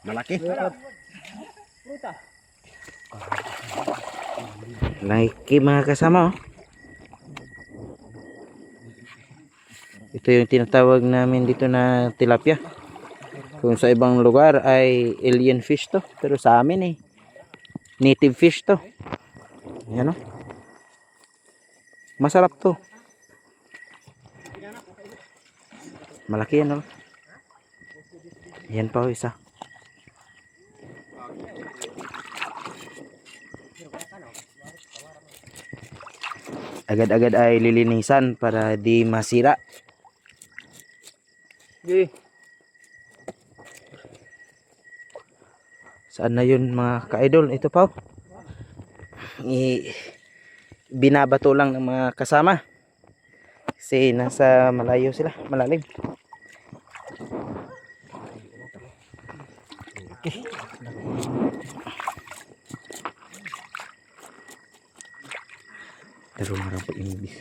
Malaki. Malaki mga kasama, oh. Ito yung tinatawag namin dito na tilapia. Kung sa ibang lugar ay alien fish to, pero sa amin native fish to. Yan, oh. Masarap to. Malaki yan, oh. Yan pa, oh, isa. Agad-agad ay lilinisan para di masira. Saan na yun mga ka-idol? Ito pa, oh. Binabato lang ng mga kasama kasi nasa malayo sila, malalim. Pero marami pa inibis.